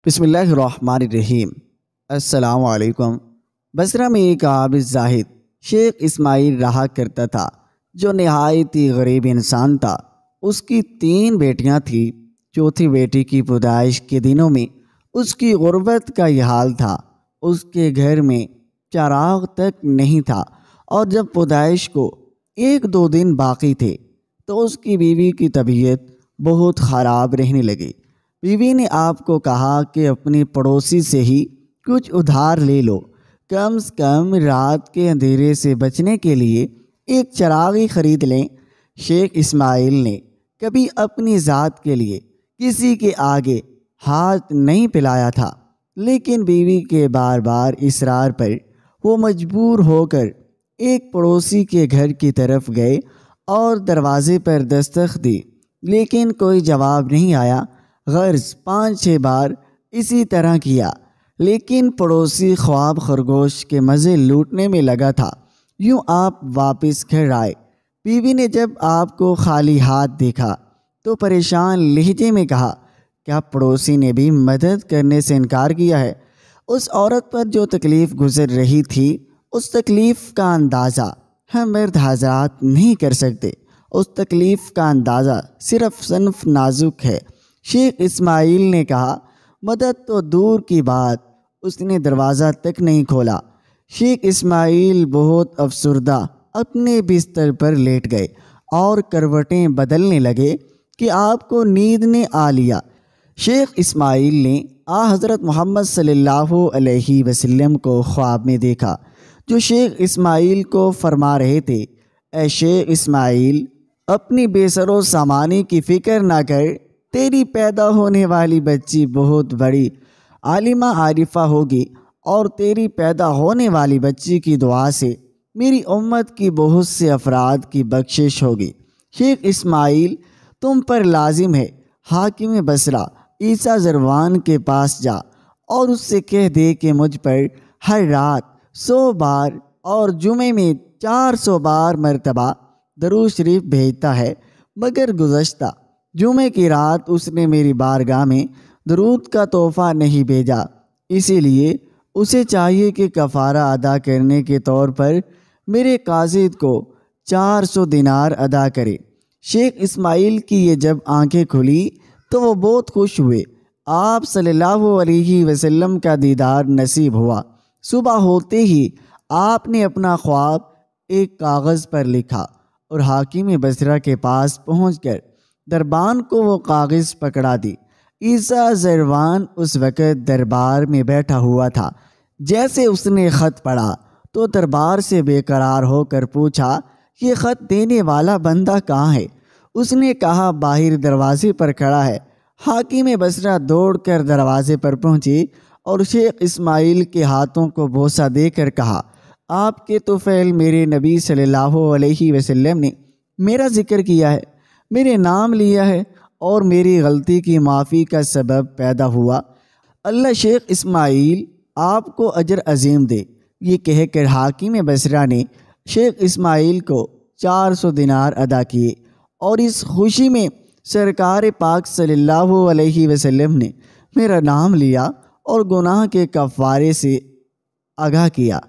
بسم اللہ الرحمن الرحیم۔ السلام علیکم۔ بصرہ میں ایک عابد زاہد شیخ اسماعیل رہا کرتا تھا جو نہایت ہی غریب انسان تھا۔ اس کی 3 بیٹیاں تھیں۔ چوتھی بیٹی کی پیدائش کے دنوں میں اس کی غربت کا یہ حال تھا، اس کے گھر میں چراغ تک نہیں تھا، اور جب پیدائش کو 1-2 دن باقی تھے تو اس کی بیوی کی طبیعت بہت خراب رہنے لگی۔ بیوی نے آپ کو کہا کہ اپنی پڑوسی سے ہی کچھ ادھار لے لو، کم سے کم رات کے اندھیرے سے بچنے کے لیے ایک چراغ ہی خرید لیں۔ شیخ اسماعیل نے کبھی اپنی ذات کے لیے کسی کے آگے ہاتھ نہیں پھیلایا تھا، لیکن بیوی کے بار بار اصرار پر وہ مجبور ہو کر ایک پڑوسی کے گھر کی طرف گئے اور دروازے پر دستک دی، لیکن کوئی جواب نہیں آیا۔ غرض 5-6 بار اسی طرح کیا، لیکن پڑوسی خواب خرگوش کے مزے لوٹنے میں لگا تھا۔ یوں آپ واپس گھر آئے۔ بیوی نے جب آپ کو خالی ہاتھ دیکھا تو پریشان لہجے میں کہا، کیا پڑوسی نے بھی مدد کرنے سے انکار کیا ہے؟ اس عورت پر جو تکلیف گزر رہی تھی، اس تکلیف کا اندازہ ہم مرد حضرات نہیں کر سکتے۔ اس تکلیف کا اندازہ صرف صنف نازک ہے۔ شیخ اسماعیل نے کہا، مدد تو دور کی بات، اس نے دروازہ تک نہیں کھولا۔ شیخ اسماعیل بہت افسردہ اپنے بستر پر لیٹ گئے اور کروٹیں بدلنے لگے کہ آپ کو نیند نے آ لیا۔ شیخ اسماعیل نے حضرت محمد صلی اللہ علیہ وسلم کو خواب میں دیکھا، جو شیخ اسماعیل کو فرما رہے تھے، اے شیخ اسماعیل، اپنی بے سر و سامانی کی فکر نہ کر، تیری پیدا ہونے والی بچی بہت بڑی عالمہ عارفہ ہوگی، اور تیری پیدا ہونے والی بچی کی دعا سے میری امت کی بہت سے افراد کی بخشش ہوگی۔ شیخ اسماعیل، تم پر لازم ہے حاکم بصرہ عیسیٰ زروان کے پاس جا اور اس سے کہہ دے کہ مجھ پر ہر رات 100 بار اور جمعے میں 400 بار مرتبہ درود شریف بھیجتا ہے، مگر گزشتہ جمعے کی رات اس نے میری بارگاہ میں درود کا تحفہ نہیں بھیجا، اسی لیے اسے چاہیے کہ کفارہ ادا کرنے کے طور پر میرے قاصد کو 400 دینار ادا کرے۔ شیخ اسماعیل کی یہ جب آنکھیں کھلی تو وہ بہت خوش ہوئے۔ آپ صلی اللہ علیہ وسلم کا دیدار نصیب ہوا۔ صبح ہوتے ہی آپ نے اپنا خواب ایک کاغذ پر لکھا اور حاکم بصرہ کے پاس پہنچ کر دربان کو وہ کاغذ پکڑا دی۔ عیسیٰ زروان اس وقت دربار میں بیٹھا ہوا تھا۔ جیسے اس نے خط پڑھا تو دربار سے بے قرار ہو کر پوچھا، یہ خط دینے والا بندہ کہاں ہے؟ اس نے کہا، باہر دروازے پر کھڑا ہے۔ حاکم بصرہ دوڑ کر دروازے پر پہنچی اور شیخ اسماعیل کے ہاتھوں کو بوسہ دے کر کہا، آپ کے طفیل میرے نبی صلی اللہ علیہ وسلم نے میرا ذکر کیا ہے، میرے نام لیا ہے اور میری غلطی کی معافی کا سبب پیدا ہوا۔ اللہ شیخ اسماعیل آپ کو اجر عظیم دے۔ یہ کہہ کر حاکم بصرہ نے شیخ اسماعیل کو 400 دینار ادا کیے، اور اس خوشی میں سرکار پاک صلی اللہ علیہ وسلم نے میرا نام لیا اور گناہ کے کفارے سے آگاہ کیا۔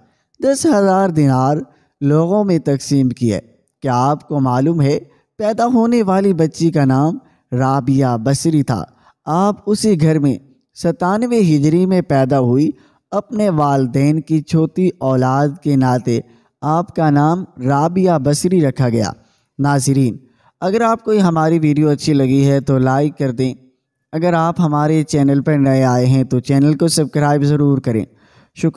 10,000 دینار لوگوں میں تقسیم کیے۔ کیا آپ کو معلوم ہے پیدا ہونے والی بچی کا نام رابعہ بصری تھا؟ آپ اسی گھر میں 97 ہجری میں پیدا ہوئی۔ اپنے والدین کی چھوٹی اولاد کے ناطے آپ کا نام رابعہ بصری رکھا گیا۔ ناظرین، اگر آپ کو ہماری ویڈیو اچھی لگی ہے تو لائک کر دیں۔ اگر آپ ہمارے چینل پر نئے آئے ہیں تو چینل کو سبسکرائب ضرور کریں۔ شکریہ۔